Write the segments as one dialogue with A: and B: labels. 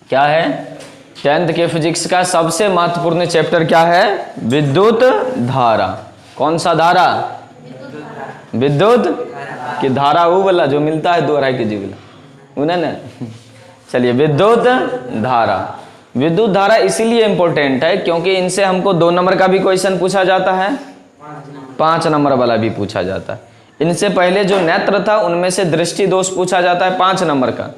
A: क्या है? 10th के फिजिक्स का सबसे महत्वपूर्ण चैप्टर क्या है? विद्युत धारा। कौन सा धारा? विद्युत की धारा, वो वाला जो मिलता है 2.5 kg वाला, उन्हें ना। चलिए, विद्युत धारा। विद्युत धारा इसीलिए इंपॉर्टेंट है क्योंकि इनसे हमको 2 नंबर का भी क्वेश्चन पूछा जाता है, 5 नंबर वाला भी पूछा जाता है। इनसे पहले जो नेत्र था उनमें से दृष्टि दोष पूछा जाता है 5 नंबर का,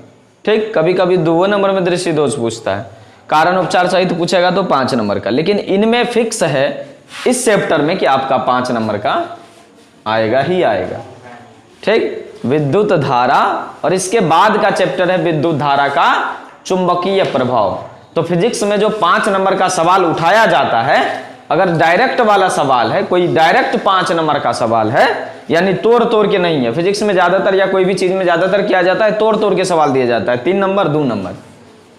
A: ठीक। कभी कभी 2 नंबर में दृष्टि दोष पूछता है, कारण उपचार सहित पूछेगा तो 5 नंबर का। लेकिन इनमें फिक्स है इस चैप्टर में कि आपका 5 नंबर का आएगा ही आएगा, ठीक। विद्युत धारा, और इसके बाद का चैप्टर है विद्युत धारा का चुंबकीय प्रभाव। तो फिजिक्स में जो 5 नंबर का सवाल उठाया जाता है, अगर डायरेक्ट वाला सवाल है, कोई डायरेक्ट 5 नंबर का सवाल है, यानी तोड़ तोड़ के नहीं है। फिजिक्स में ज्यादातर या कोई भी चीज में ज्यादातर किया जाता है तोड़ तोड़ के सवाल दिया जाता है, 3 नंबर 2 नंबर,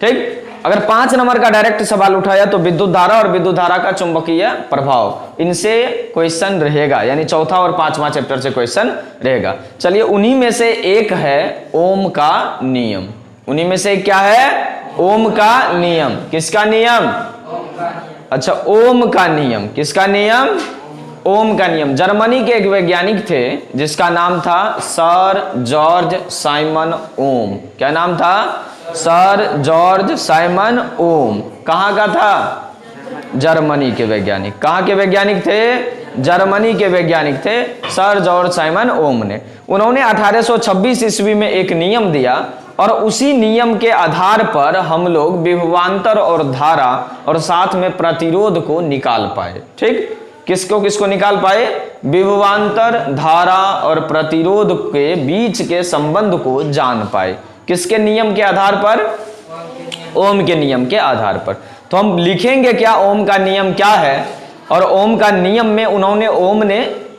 A: ठीक। अगर 5 नंबर का डायरेक्ट सवाल उठाया तो विद्युत धारा और विद्युत धारा का चुंबकीय प्रभाव, इनसे क्वेश्चन रहेगा, यानी चौथा और 5वां चैप्टर से क्वेश्चन रहेगा। चलिए, उन्हीं में से एक है ओम का नियम। उन्हीं में से क्या है? ओम का नियम। किसका नियम? अच्छा, ओम का नियम। किसका नियम? ओम का नियम। जर्मनी के एक वैज्ञानिक थे जिसका नाम था सर जॉर्ज साइमन ओम। क्या नाम था? सर जॉर्ज साइमन ओम। कहाँ का था? जर्मनी के वैज्ञानिक। कहाँ के वैज्ञानिक थे? जर्मनी के वैज्ञानिक थे सर जॉर्ज साइमन ओम ने। उन्होंने 1826 ईस्वी में एक नियम दिया और उसी नियम के आधार पर हम लोग विभवांतर और धारा और साथ में प्रतिरोध को निकाल पाए, ठीक। किसको निकाल पाए? विभवांतर, धारा और प्रतिरोध के बीच के संबंध को जान पाए। किसके नियम के आधार पर? ओम के नियम के आधार पर। तो हम लिखेंगे क्या ओम का नियम क्या है, और ओम का नियम में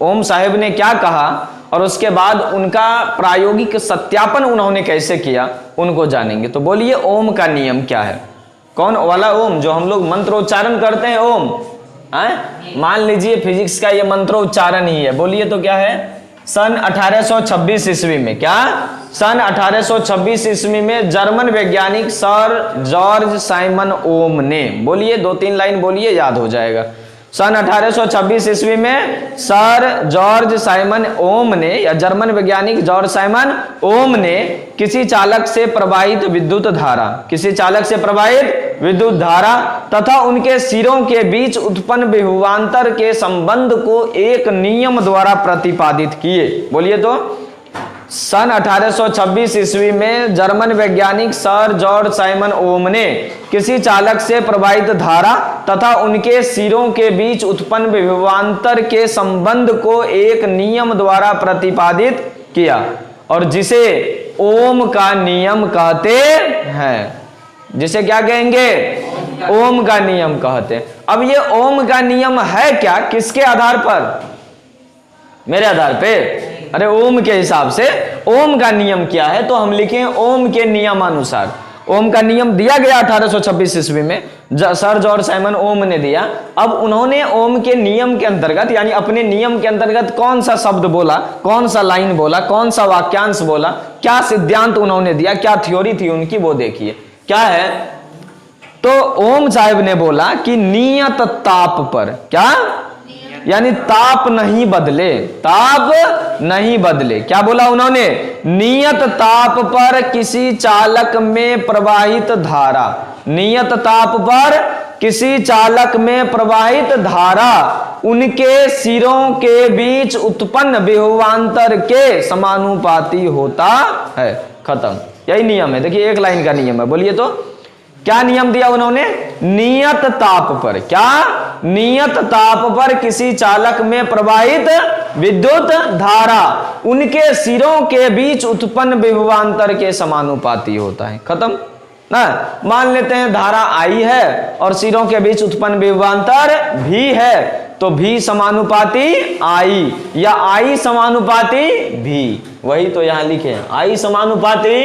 A: ओम साहेब ने क्या कहा, और उसके बाद उनका प्रायोगिक सत्यापन उन्होंने कैसे किया, उनको जानेंगे। तो बोलिए, ओम का नियम क्या है? कौन वाला ओम जो हम लोग मंत्रोच्चारण करते हैं? ओम, मान लीजिए फिजिक्स का ये मंत्रोच्चारण ही है। बोलिए तो क्या है? सन 1826 ईस्वी में, क्या? सन 1826 ईस्वी में जर्मन वैज्ञानिक सर जॉर्ज साइमन ओम ने, बोलिए 2-3 लाइन बोलिए, याद हो जाएगा। सन 1826 ईस्वी में सर जॉर्ज साइमन ओम ने, या जर्मन वैज्ञानिक जॉर्ज साइमन ओम ने किसी चालक से प्रवाहित विद्युत धारा, किसी चालक से प्रवाहित विद्युत धारा तथा उनके सिरों के बीच उत्पन्न विभवांतर के संबंध को एक नियम द्वारा प्रतिपादित किए। बोलिए तो, सन 1826 ईस्वी में जर्मन वैज्ञानिक सर जॉर्ज साइमन ओम ने किसी चालक से प्रवाहित धारा तथा उनके सिरों के बीच उत्पन्न विभवांतर के संबंध को एक नियम द्वारा प्रतिपादित किया, और जिसे ओम का नियम कहते हैं। जिसे क्या कहेंगे? ओम का नियम कहते हैं। अब ये ओम का नियम है क्या? किसके आधार पर? मेरे आधार पे। अरे ओम के हिसाब से ओम का नियम क्या है, तो हम लिखें ओम के नियमानुसार। ओम का नियम दिया गया 1826 ईस्वी में, सर जॉर्ज साइमन ओम ने दिया। अब उन्होंने ओम के नियम के अंतर्गत, यानी अपने नियम के अंतर्गत कौन सा शब्द बोला, कौन सा लाइन बोला, कौन सा वाक्यांश बोला, क्या सिद्धांत उन्होंने दिया, क्या थ्योरी थी उनकी, वो देखिए क्या है। तो ओम साहब ने बोला कि नियत ताप पर, क्या? यानी ताप नहीं बदले, ताप नहीं बदले। क्या बोला उन्होंने? नियत ताप पर किसी चालक में प्रवाहित धारा, नियत ताप पर किसी चालक में प्रवाहित धारा उनके सिरों के बीच उत्पन्न विभवांतर के समानुपाती होता है। खत्म, यही नियम है। देखिए, एक लाइन का नियम है। बोलिए तो, क्या नियम दिया उन्होंने? नियत ताप पर, क्या? नियत ताप पर किसी चालक में प्रवाहित विद्युत धारा उनके सिरों के बीच उत्पन्न विभवांतर के समानुपाती होता है। खत्म ना। मान लेते हैं धारा आई है और सिरों के बीच उत्पन्न विभवांतर भी है, तो भी समानुपाती आई, या आई समानुपाती भी। वही तो यहां लिखे हैं, आई समानुपाती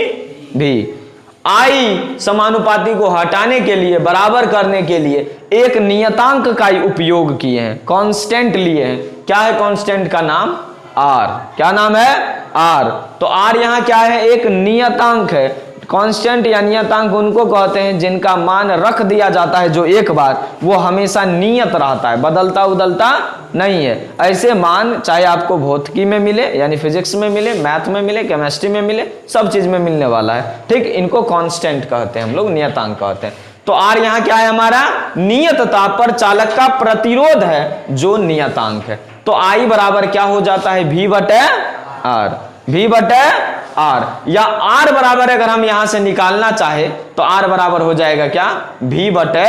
A: भी। आई समानुपाती को हटाने के लिए, बराबर करने के लिए एक नियतांक का ही उपयोग किए हैं, कांस्टेंट लिए हैं। क्या है कांस्टेंट का नाम? आर। क्या नाम है? आर। तो आर यहां क्या है? एक नियतांक है। कांस्टेंट या नियतांक उनको कहते हैं जिनका मान रख दिया जाता है, जो एक बार वो हमेशा नियत रहता है, बदलता उदलता नहीं है। ऐसे मान चाहे आपको भौतिकी में मिले यानी फिजिक्स में मिले, मैथ में मिले, केमिस्ट्री में मिले, सब चीज में मिलने वाला है। ठीक, इनको कांस्टेंट कहते हैं हम लोग, नियतांक कहते हैं। तो आर यहाँ क्या है हमारा, नियतता पर चालक का प्रतिरोध है जो नियतांक है। तो आई बराबर क्या हो जाता है, V बटे आर, V बटे आर, या आर बराबर अगर हम यहां से निकालना चाहे तो आर बराबर हो जाएगा क्या, V बटे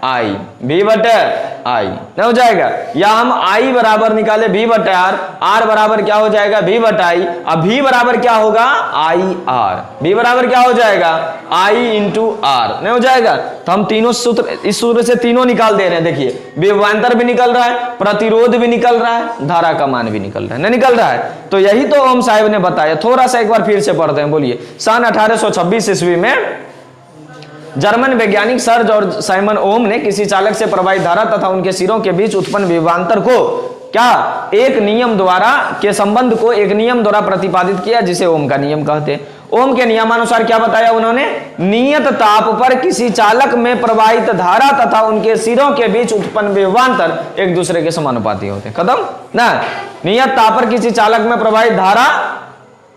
A: आई, V बटे आई नहीं हो जाएगा। या हम आई बराबर निकाले V बटे आर बराबर क्या हो जाएगा, V बटे आई। अब V बराबर क्या होगा, आई आर, V बराबर क्या हो जाएगा, आई इंटू आर नहीं हो जाएगा। तो हम तीनों सूत्र, इस सूत्र से तीनों निकाल दे रहे हैं। देखिए विभवांतर भी निकल रहा है, प्रतिरोध भी निकल रहा है, धारा का मान भी निकल रहा है, नहीं निकल रहा है। तो यही तो ओम साहब ने बताया। थोड़ा सा एक बार फिर से पढ़ते हैं, बोलिए। सन 1826 ईस्वी में जर्मन वैज्ञानिक सर्ज और साइमन ओम ने किसी चालक से प्रवाहित धारा तथा उनके सिरों के बीच उत्पन्न विभवांतर को क्या एक नियम द्वारा के संबंध को एक नियम द्वारा प्रतिपादित किया, जिसे ओम का नियम कहते हैं। ओम के नियमानुसार क्या बताया उन्होंने, नियत ताप पर किसी चालक में प्रवाहित धारा तथा उनके सिरों के बीच उत्पन्न विभवांतर एक दूसरे के समानुपाती होते हैं। खत्म ना। नियत ताप पर किसी चालक में प्रवाहित धारा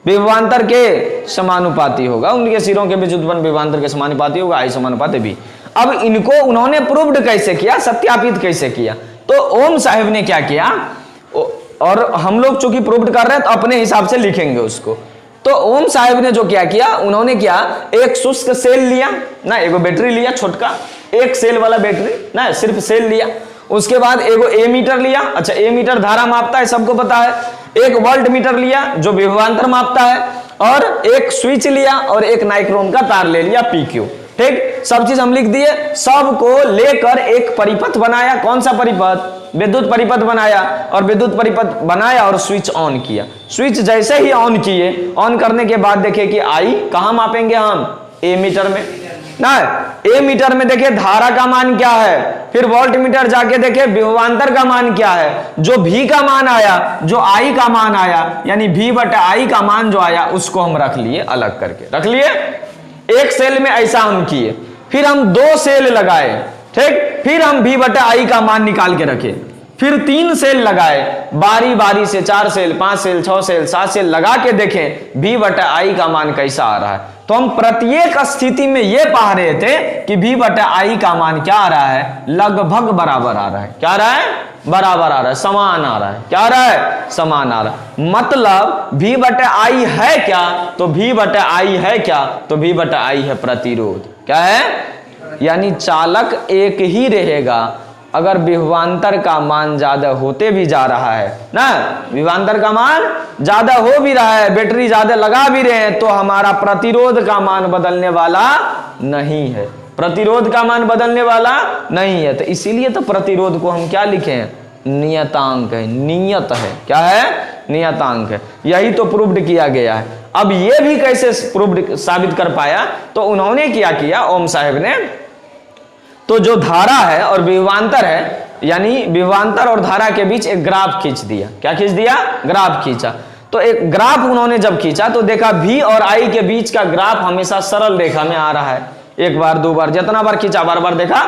A: विभवांतर के समानुपाती होगा, उनके सिरों के बीच उत्पन्न विभवांतर के समानुपाती होगा, आई समानुपाती भी। अब इनको उन्होंने प्रूव्ड कैसे किया, सत्यापित कैसे किया। तो ओम साहब ने क्या किया, और हम लोग चूंकि प्रूव्ड कर रहे हैं तो अपने हिसाब से लिखेंगे उसको। तो ओम साहब ने जो क्या किया, उन्होंने क्या, एक शुष्क सेल लिया ना, एगो बैटरी लिया छोटका, एक सेल वाला बैटरी ना, सिर्फ सेल लिया। उसके बाद एगो ए मीटर लिया, अच्छा ए मीटर धारा मापता है, सबको पता है। एक वोल्ट मीटर लिया जो विभवांतर मापता है, और एक स्विच लिया और एक नाइक्रोम का तार ले लिया PQ। ठीक, सब चीज हम लिख दिए। सबको लेकर एक परिपथ बनाया। कौन सा परिपथ, विद्युत परिपथ बनाया, और विद्युत परिपथ बनाया और स्विच ऑन किया। स्विच जैसे ही ऑन किए, ऑन करने के बाद देखे कि आई कहां मापेंगे हम, ए मीटर में ना, ए मीटर में देखे धारा का मान क्या है, फिर वोल्ट मीटर जाके देखे विभवांतर का मान क्या है। जो V का मान आया, जो I का मान आया, यानी V बटे I का मान जो आया उसको हम रख लिए, अलग करके रख लिए। एक सेल में ऐसा हम किए, फिर हम 2 सेल लगाए। ठीक, फिर हम V बटे I का मान निकाल के रखे, फिर 3 सेल लगाए, बारी बारी से 4 सेल, 5 सेल, 6 सेल, 7 सेल लगा के देखें V बटे I का मान कैसा आ रहा है। तो हम प्रत्येक स्थिति में यह पा रहे थे कि V बटे I का मान क्या आ रहा है, लगभग बराबर आ रहा है। क्या आ रहा है, बराबर आ रहा है, समान आ रहा है। क्या आ रहा है, समान आ रहा है। मतलब V बटे I है क्या, तो V बटे I है क्या, तो V बटे I है प्रतिरोध। क्या है, यानी चालक एक ही रहेगा अगर विभवांतर का मान ज्यादा होते भी जा रहा है ना, विभवांतर का मान ज्यादा हो भी रहा है, बैटरी ज्यादा लगा भी रहे हैं, तो हमारा प्रतिरोध का मान बदलने वाला नहीं है, प्रतिरोध का मान बदलने वाला नहीं है। तो इसीलिए तो प्रतिरोध को हम क्या लिखे हैं, नियतांक है, नियत है। क्या है, नियतांक है। यही तो प्रूव्ड किया गया है। अब ये भी कैसे प्रूव्ड साबित कर पाया, तो उन्होंने क्या किया ओम साहब ने, तो जो धारा है और विभवांतर है, यानी विभवांतर और धारा के बीच एक ग्राफ खींच दिया। क्या खींच दिया, ग्राफ खींचा। तो एक ग्राफ उन्होंने जब खींचा तो देखा V और I के बीच का ग्राफ हमेशा सरल रेखा में आ रहा है। एक बार, 2 बार, जितना बार खींचा बार बार देखा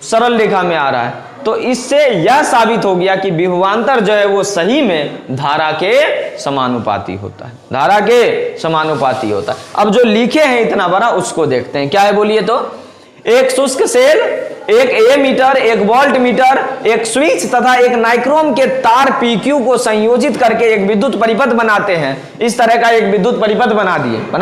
A: सरल रेखा में आ रहा है। तो इससे यह साबित हो गया कि विभवांतर जो है वो सही में धारा के समानुपाती होता है, धारा के समानुपाती होता है। अब जो लिखे हैं इतना बड़ा उसको देखते हैं। क्या है बोलिए तो, एक शुष्क सेल, एक ए मीटर, एक वोल्ट मीटर, एक स्विच तथा एक नाइक्रोम के तार PQ को संयोजित करके एक विद्युत परिपथ बनाते हैं। इस तरह का एक विद्युत परिपथ बना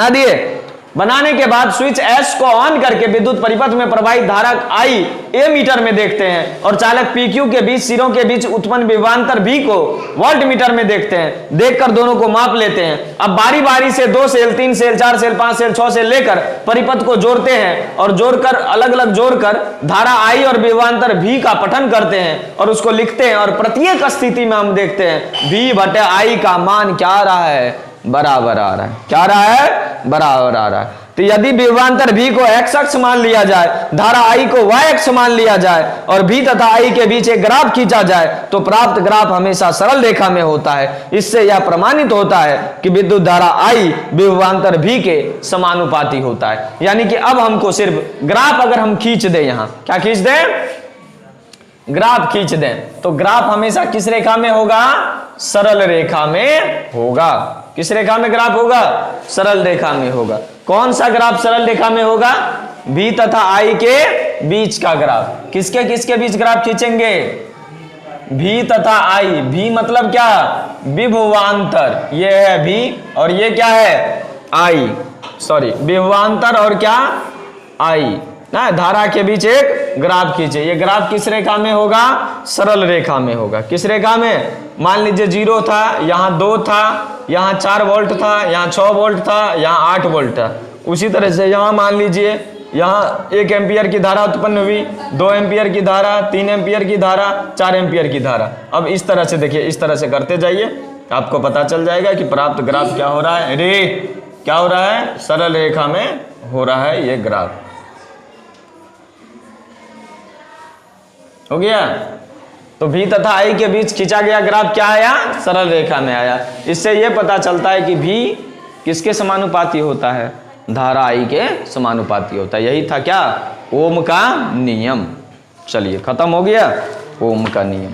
A: दिए। बनाने के बाद स्विच S को ऑन करके विद्युत परिपथ में प्रवाहित धारा I ए मीटर में देखते हैं, और चालक PQ के बीच सिरों के बीच उत्पन्न विभवांतर V को वोल्ट मीटर में देखते हैं। देखकर दोनों को माप लेते हैं। अब बारी बारी से 2 cell, 3 cell, 4 cell, 5 cell, 6 cell लेकर परिपथ को जोड़ते हैं, और जोड़कर अलग अलग जोड़कर धारा I और विभवांतर V का पठन करते हैं और उसको लिखते हैं। और प्रत्येक स्थिति में हम देखते हैं V बटे I का मान क्या आ रहा है, बराबर आ रहा है। क्या आ रहा है, बराबर आ रहा है। तो तो यदि विभवांतर V को x अक्ष मान लिया जाए, धारा I को y अक्ष मान लिया जाए और V तथा I के बीच एक ग्राफ खींचा जाए तो प्राप्त ग्राफ हमेशा सरल रेखा में होता है। इससे यह प्रमाणित होता है कि विद्युत धारा I विभवांतर V के समानुपाती होता है। यानी कि अब हमको सिर्फ ग्राफ अगर हम खींच दें, यहां क्या खींच दें, ग्राफ खींच दें, तो ग्राफ हमेशा किस रेखा में होगा, सरल रेखा में होगा। किस रेखा में ग्राफ होगा, सरल रेखा में होगा। कौन सा ग्राफ सरल रेखा में होगा, V तथा I के बीच का ग्राफ। किसके किसके बीच ग्राफ खींचेंगे, V तथा I। V मतलब क्या, विभवांतर, ये है V और ये क्या है I, सॉरी विभवांतर और क्या I ना, धारा के बीच एक ग्राफ खींचे। ये ग्राफ किस रेखा में होगा, सरल रेखा में होगा। किस रेखा में, मान लीजिए 0 था, यहाँ 2 था, यहाँ 4 वोल्ट था, यहाँ 6 वोल्ट था, यहाँ 8 वोल्ट था। उसी तरह से यहाँ मान लीजिए यहाँ 1 एम्पियर की धारा उत्पन्न हुई, 2 एम्पियर की धारा, 3 एम्पियर की धारा, 4 एम्पियर की धारा। अब इस तरह से देखिए, इस तरह से करते जाइए, आपको पता चल जाएगा कि प्राप्त ग्राफ क्या हो रहा है। अरे क्या हो रहा है, सरल रेखा में हो रहा है ये ग्राफ। हो गया। तो V तथा I के बीच खींचा गया ग्राफ क्या आया, सरल रेखा में आया। इससे यह पता चलता है कि V किसके समानुपाती होता है, धारा I के समानुपाती होता है। यही था क्या, ओम का नियम। चलिए खत्म हो गया ओम का नियम।